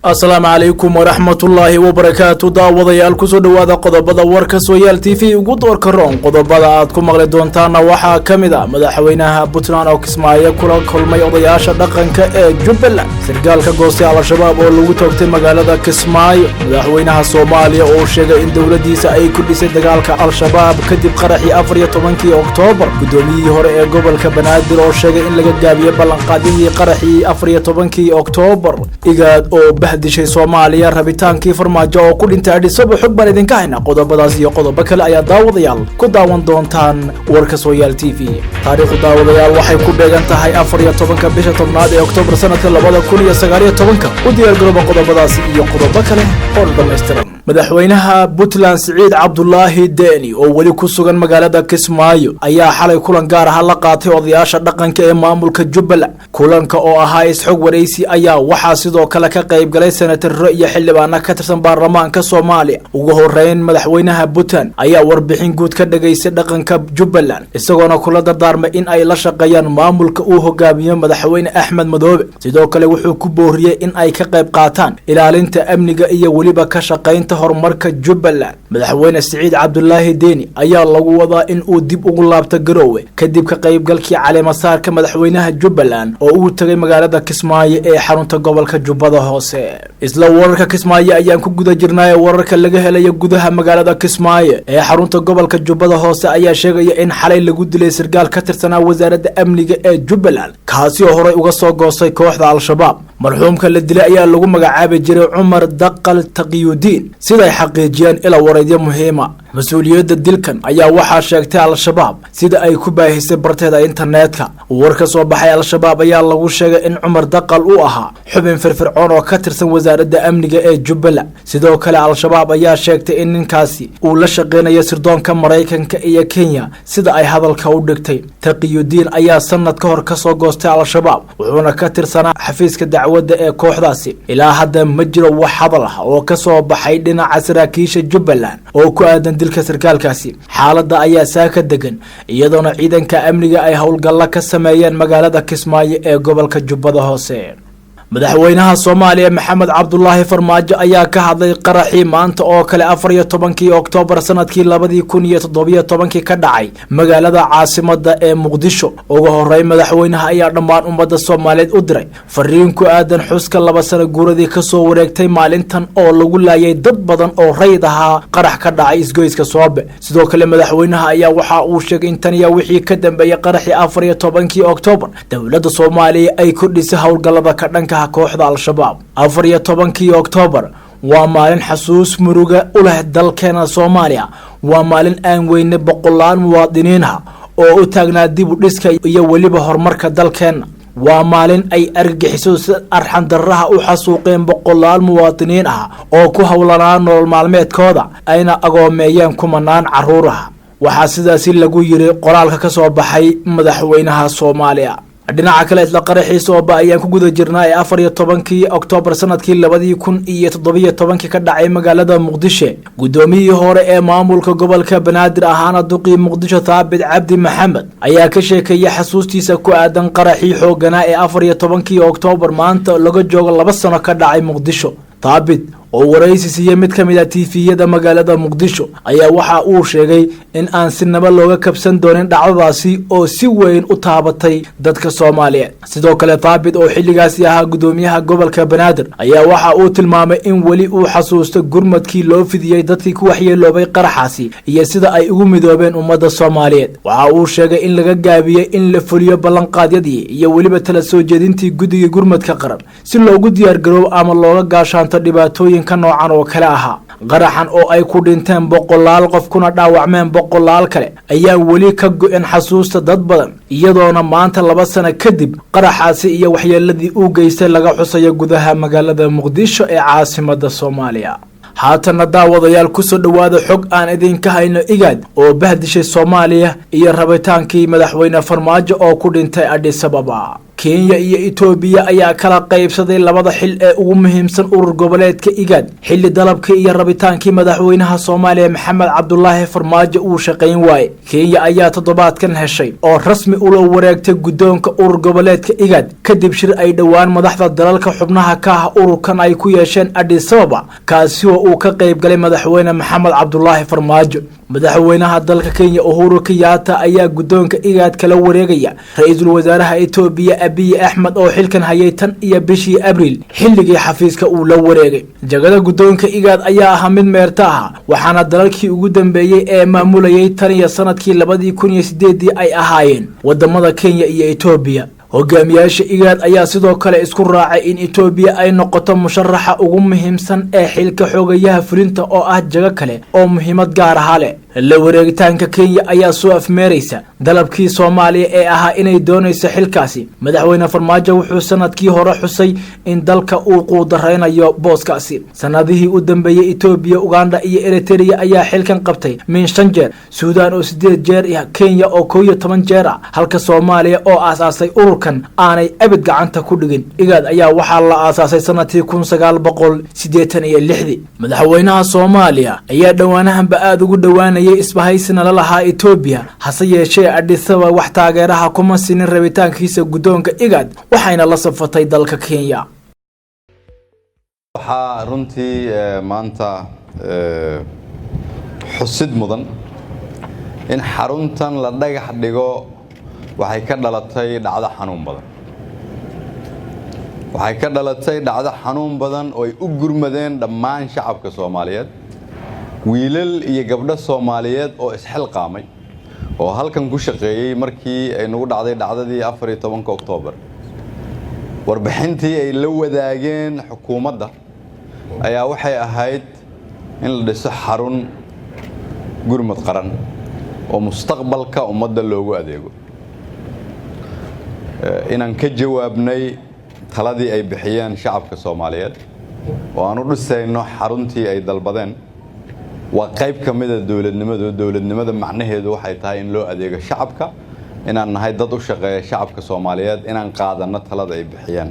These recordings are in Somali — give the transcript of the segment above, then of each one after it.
السلام عليكم ورحمة الله وبركاته. داوديال كسو دوادا قضبادا warka Sooyaal TV ugu doorka roon qodobada aad ku maqli doontaan waxa kamida madaxweynaha Puntland oo Kismaayo kula kulmay odayaasha dhaqanka ee Jubbaland sargaalka goostay al-shabaab oo lagu toogtay magaalada Kismaayo madaxweynaha Soomaaliya oo sheegay in dawladdiisa ay ku dhisay dagaalka al-shabaab kadib qaraxii 14 Oktoobar gudoomiyihii hore ee gobolka Banaadir oo sheegay in laga gaabiyo ballanqaadidii qaraxii 14 Oktoobar igaad oo dishay Soomaaliya rabitaankii farmaajo oo ku dhintay Addis Ababa xog baan idin ka hayna qodobadaas iyo qodobo kale ayaa daawadayaal ku daawan doontaan warka Sooyaal TV taariikhda daawadayaal waxay ku beegan tahay 14 bisha 10 ee Oktoobar sanadka 2019 u diyaar garooba qodobadaas iyo qodobo kale oo dhameystiran madaxweynaha Puntland Siciid Cabdullaahi Deni oo wali ku sugan magaalada Kismaayo ayaa xalay kulan gaar ah la qaatay odayaasha dhaqanka ee maamulka Jubbaland kulanka oo ahaa isxog wareysi ayaa waxa sidoo kale ka qayb galay senator iyo xildhibaano ka tirsan baarlamaanka Soomaaliya ugu horeyn madaxweynaha Puntland ayaa warbixin guud ka dhageystay dhaqanka Jubbaland isagoona kula dardaarmay in ay la shaqeeyaan maamulka uu hogaamiyo madaxweyne Axmed Madoobe sidoo kale wuxuu ku booriyay in ay ka qayb qaataan ilaalinta amniga iyo waliba ka shaqeynta horumarka Jubbaland madaxweyne Siciid Cabdullaahi Deni ayaa lagu wadaa in uu dib ugu laabto Garowe kadib ka qaybgalkii caleemasaarka madaxweynaha Jubbaland oo uu tagay magaalada Kismaayo ee xarunta gobolka Jubbada Hoose isla wararka Kismaayo ayaan ku guda jirnay wararka laga helay gudaha magaalada Kismaayo ee xarunta gobolka Jubbada Hoose ayaa sheegaya in xalay lagu dilay sargaal ka tirsanaa wasaaradda amniga ee Jubbaland kaasi oo horay uga soo goostay kooxda al-shabaab marxuumka la dilay ayaa lagu magacaabay jiray Cumar Daqal Taqiyuddin sida xaqiijiyeen ila wareedyo muhiima mas'uuliyadda dilkan ayaa waxa sheegtay al-shabaab sida ay ku baahisay barteeda internetka warka soo baxay al-shabaab ayaa lagu sheegay in Cumar Daqal uu ahaa xubin firfircoon oo ka tirsan wasaaradda amniga ee Jubbaland sidoo kale al-shabaab ayaa sheegtay in ninkaasi uu la shaqeynayo sirdoonka Mareykanka iyo Kenya sida ay hadalka u dhigtay Taqiyuddin ayaa sanad ka hor ka soo goostay al-shabaab wuxuuna ka tirsanaa xafiiska dacwadda ee kooxdaasi ilaa hadda ma jiro wax hadal ah oo ka soo baxay dhinaca saraakiisha Jubbaland oo ku aadan dilka sarkaalkaasi xaaladda ayaa saaka degan iyadoona ciidanka amniga ay howlgal ka sameeyeen magaalada Kismaayo ee gobolka Jubbada Hoose madaxweynaha Soomaaliya Maxamed Cabdullaahi Farmaajo ayaa ka hadlay qaraxii maanta oo kale 14 Oktoobar sanadkii 2017 ka dhacay magaalada caasimadda ee Muqdisho ugu horeyn madaxweynaha ayaa dhammaan ummadda Soomaaliyeed u diray fariin ku aadan xuska 2 sano guuradii ka soo wareegtay maalintan oo lagu laayay dad badan oo rayd ahaa qarax ka dhacay isgoyska Soobe sidoo kale madaxweynaha ayaa waxa uu sheegay in tan iyo wixii ka dambeeyay qaraxii 14 Oktoobar dawladda Soomaaliya ay ku dhisay howlgallada ka dhanka kooxda al-shabaab 14 Oktoobar waa maalin xasuus muruga u leh dalkeena Soomaaliya waa maalin aan weyne boqolaan muwaadiniin ah oo u taagnaa dib u dhiska iyo waliba horumarka dalkeena waa maalin ay argagixiso arxan darraha u xasuuqeen boqolaal muwaadiniin ah oo ku hawlanaa nolol maalmeedkooda ayna agoomeeyeen kumanaan carruur ah waxaa sidaasi lagu yiri qoraalka ka soo baxay madaxweynaha Soomaaliya dhinaca kale isla qaraxiisa oo ayaan ku guda jirnaa 14 Oktoobar sanadkii 2017 ka dhacay magaalada Muqdisho gudoomiyihii hore ee maamulka gobolka Banaadir ahaana duqii Muqdisho Thaabit Cabdi Maxamed ayaa ka sheekayay xasuustiisa ku aadan qaraxii xoogana ee 14 Oktoobar maanta laga joogo 2 sano ka dhacay Muqdisho Thaabit oo waraysi siiyay mid kamid ah TV-yada magaalada Muqdisho ayaa waxa uu sheegay in aan si nabad looga kabsan doonin dhacdadaasi oo si weyn u taabatay dadka Soomaaliyeed sidoo kale Thaabit oo xilligaasi ahaa gudoomiyaha gobolka Banaadir ayaa waxa uu tilmaamay in wali uu xasuusto gurmadkii loo fidiyay dadkii ku waxyeeloobay qaraxaasi iyo sida ay ugu midoobeen ummadda Soomaaliyeed waxa uu sheegay in laga gaabiyay in la fuliyo ballanqaadyadii iyo waliba tala soo jeedintii guddiga gurmadka qaran si loogu diyaar garoobo ama looga gaashaanto dhibaatooyin ka noocan oo kale aha qaraxan oo ay ku dhinteen boqolaal qof kuna dhaawacmeen boqolaal kale ayaa wali ka go'an xasuusta dad badan iyadoona maanta 2 sano kadib qaraxaasi iyo waxyeeladii uu geystay laga xusayo gudaha magaalada Muqdisho ee caasimadda Soomaaliya haatana daawadayaal ku soo dhawaada xog aan idinka hayno igaad oo bahdishay Soomaaliya iyo rabitaankii madaxweyne Farmaajo oo ku dhintay Addis Ababa Kenya iyo Ethiopia ayaa kala qaybsaday labada xil ee ugu muhiimsan urur goboleedka IGAD xilli dalabkii iyo rabitaankii madaxweynaha Soomaaliya Maxamed Cabdullaahi Farmaajo uu shaqayn waayay. Kenya ayaa toddobaadkan heshay oo rasmi u loo wareegtay gudoonka urur goboleedka IGAD kadib shir ay dhawaan madaxda dalalka xubnaha ka ah ururkan ay ku yeesheen Addis Ababa kaasi oo uu ka qayb galay madaxweyne Maxamed Cabdullaahi Farmaajo. madaxweynaha dalka Kenya Uhuru Kenyatta ayaa gudoonka IGAD kala wareegaya ra'iisul wasaaraha Ethiopia Abiy Ahmed oo xilkan hayay tan iyo bishii Abriil xilligii xafiiska uu la wareegay. jagada gudoonka IGAD ayaa ah mid meerta ah waxaana dalalkii ugu dambeeyay ee maamulayay tan iyo sanadkii 2008 ay ahaayeen wadamada Kenya iyo Ethiopia. hogaamiyaasha IGAD ayaa sidoo kale isku raacay in Ethiopia ay noqoto musharaxa ugu muhiimsan ee xilka xogayaha fulinta oo ah jago kale oo muhiimad gaar ah leh. la wareegitaanka Kenya ayaa soo afmeeraysa dalabkii Soomaaliya ee ahaa inay doonayso xilkaasi. madaxweyne Farmaajo wuxuu sanadkii hore xusay in dalka uu quudareynayo booskaasi. sanadihii u dambeeyay Ethiopia, Uganda iyo Eritrea ayaa xilkan qabtay min 5 jeer, Suudaan oo 8 jeer iyo Kenya oo 11 jeer ah, halka Soomaaliya oo aasaasay ururkan aanay abad gacanta ku dhigin. IGAD ayaa waxaa la aasaasay sanadkii 1986. madaxweynaha Soomaaliya ayaa dhawaanahanba aad ugu dhawaanay isbahaysina la lahaa Ethiopia, hase yeeshee Addis Ababa wax taageeraha kuma siinin rabitaankiisa gudoonka IGAD waxayna la safatay dalka Kenya. waxaa runtii maanta xusid mudan in xaruntan la dhagax dhigo waxay ka dhalatay dhacdo xanuun badan oo ay u gurmadeen dhammaan shacabka Soomaaliyeed, wiilal iyo gabdho Soomaaliyeed oo isxilqaamay oo halkan ku shaqeeyay markii ay nagu dhacday dhacdadii 14 Oktoobar. warbixintii ay la wadaageen xukuumadda ayaa waxay ahayd in la dhiso xarun gurmad qaran oo mustaqbalka ummadda loogu adeego. inaan ka jawaabnay taladii ay bixiyeen shacabka Soomaaliyeed oo aan u dhisayno xaruntii ay dalbadeen waa qayb ka mid ah dawladnimada macnaheedu waxay tahay in loo adeego shacabka, inaan nahay dad u shaqeeya shacabka Soomaaliyeed, inaan qaadano talada ay bixiyeen.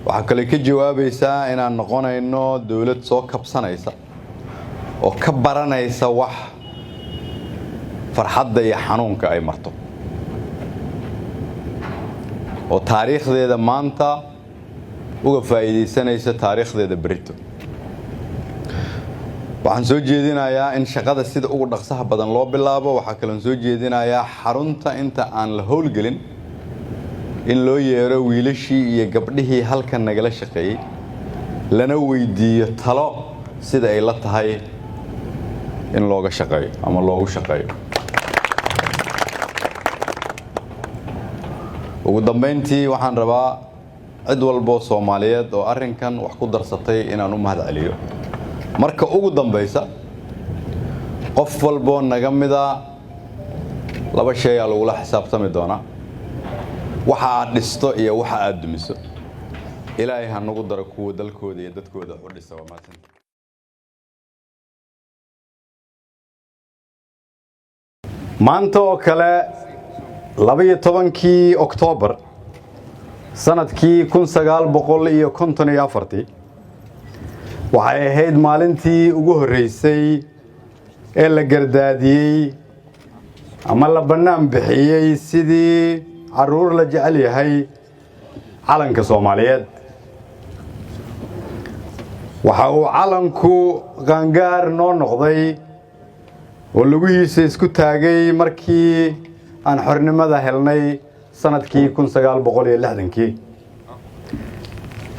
waxa kale ka jawaabaysaa inaan noqonayno dawlad soo kabsanaysa oo ka baranaysa wax farxadda iyo xanuunka ay marto, oo taariikhdeeda maanta uga faa'iideysanaysa taariikhdeeda berito. waxaan soo jeedinayaa in shaqada sida ugu dhaqsaha badan loo bilaabo. waxa kale oo soo jeedinayaa xarunta inta aan la howlgelin in loo yeero wiilashii iyo gabdhihii halkan nagala shaqeeyay lana weydiiyo talo sida ay la tahay in looga shaqeeyo ama loogu shaqeeyo. ugu dambeyntii waxaan rabaa cid walba Soomaaliyeed oo arrinkan wax ku darsatay inaan u mahadceliyo. marka ugu dambaysa qof walba naga mida laba shay ayaa lagu la xisaabtami doonaa: waxa aad dhisto iyo waxa aad dumiso. ilaahay ha nagu daro kuwa dalkooda iyo dadkooda u dhisa. maanta oo kale 12 Oktoobar sanadkii 1954 waxay ahayd maalintii ugu horeysay ee la gardaadiyay ama la banaan bixiyay sidii caruur la jecel yahay calanka Soomaaliyeed. waxa uu calanku qaangaar noo noqday oo lugihiisa isku taagay markii aan xornimada helnay sanadkii 1960.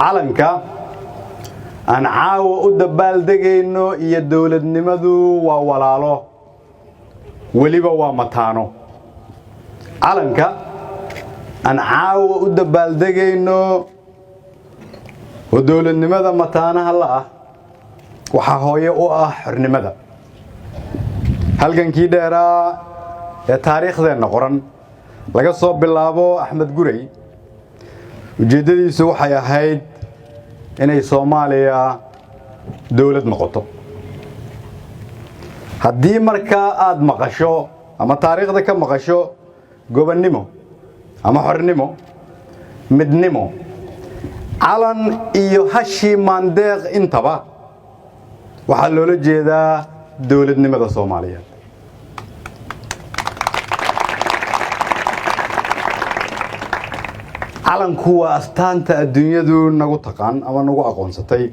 calanka aan caawa u dabaaldegayno iyo dawladnimadu waa walaalo, waliba waa mataano. calanka aan caawa u dabaaldegayno oo dawladnimada mataanaha la ah waxa hooye u ah xornimada. halgankii dheeraa ee taariikhdeena qoran laga soo bilaabo Axmed Gurey, ujeedadiisu waxay ahayd inay Soomaaliya dawlad noqoto. haddii marka aad maqasho ama taariikhda ka maqasho gobonnimo ama xornimo midnimo calan iyo hashi maandeeq intaba waxaa loola jeedaa dawladnimada Soomaaliyeed calanku waa astaanta adduunyadu nagu taqaan ama nagu aqoonsatay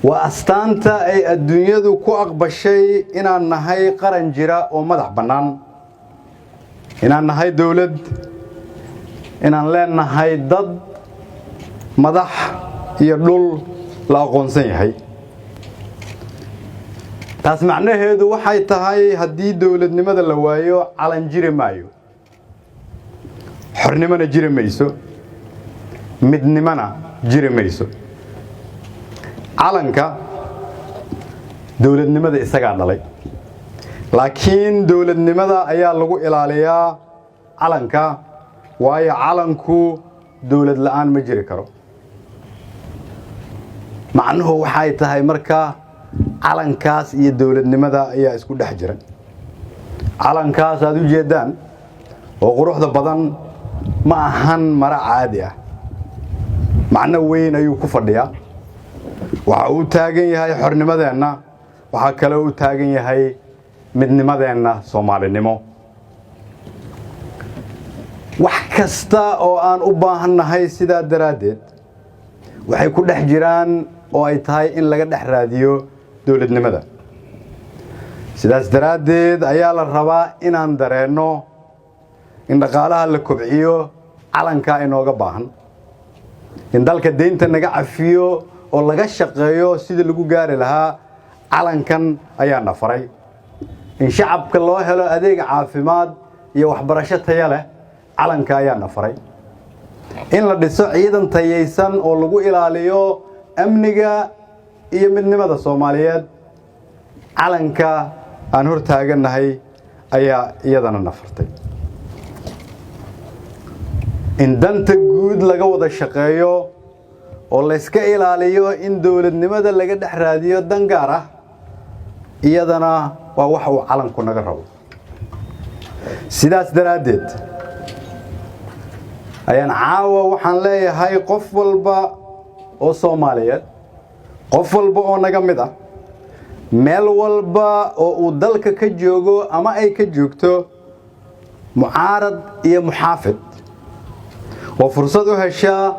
waa astaanta ay adduunyadu ku aqbashay inaan nahay qaran jira oo madax bannaan inaan nahay dawlad inaan leenahay dad madax iyo dhul la aqoonsan yahay taas macnaheedu waxay tahay haddii dawladnimada la waayo calan jiri maayo xornimana jiri mayso midnimana jiri mayso calanka dawladnimada isaga dhalay laakiin dawladnimada ayaa lagu ilaaliyaa calanka waayo calanku dawlad la'aan ma jiri karo macnuhu waxay tahay marka calankaas iyo dawladnimada ayaa isku dhex jira calankaas aad u jeedaan oo quruxda badan ma ahan mara caadi ah macno weyn ayuu ku fadhiyaa waxa uu taagan yahay xornimadeenna waxa kale uu taagan yahay midnimadeenna Soomaalinimo wax kasta oo aan u baahannahay sida daraadeed waxay ku dhex jiraan oo ay tahay in laga dhex raadiyo dawladnimada sidaas daraadeed ayaa la rabaa inaan dareeno in dhaqaalaha la kobciyo calanka inooga baahan in dalka deynta naga cafiyo oo laga shaqeeyo sidii lagu gaari lahaa calankan ayaa na faray in shacabka loo helo adeeg caafimaad iyo waxbarasho tayo leh calanka ayaa na faray in la dhiso ciidan tayeysan oo lagu ilaaliyo amniga iyo midnimada Soomaaliyeed calanka aan hor taaganahay ayaa iyadana na fartay in danta guud laga wada shaqeeyo oo la iska ilaaliyo in dawladnimada laga dhex raadiyo dan gaar ah iyadana waa wax uu calanku naga rabo sidaas daraadeed ayaan caawa waxaan leeyahay qof walba oo Soomaaliyeed qof walba oo naga mid ah meel walba oo uu dalka ka joogo ama ay ka joogto mucaarad iyo muxaafid oo fursad u hesha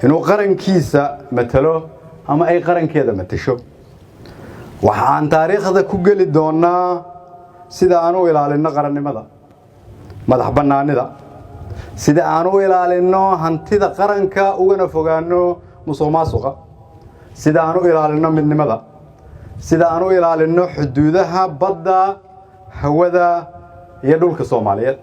inuu qarankiisa matalo ama ay qarankeeda matasho waxaan taariikhda ku gali doonaa sida aan u ilaalino qarannimada madax bannaanida sida aan u ilaalino hantida qaranka ugana fogaano musuqmaasuqa sida aan u ilaalino midnimada sida aan u ilaalino xuduudaha badda hawada iyo dhulka Soomaaliyeed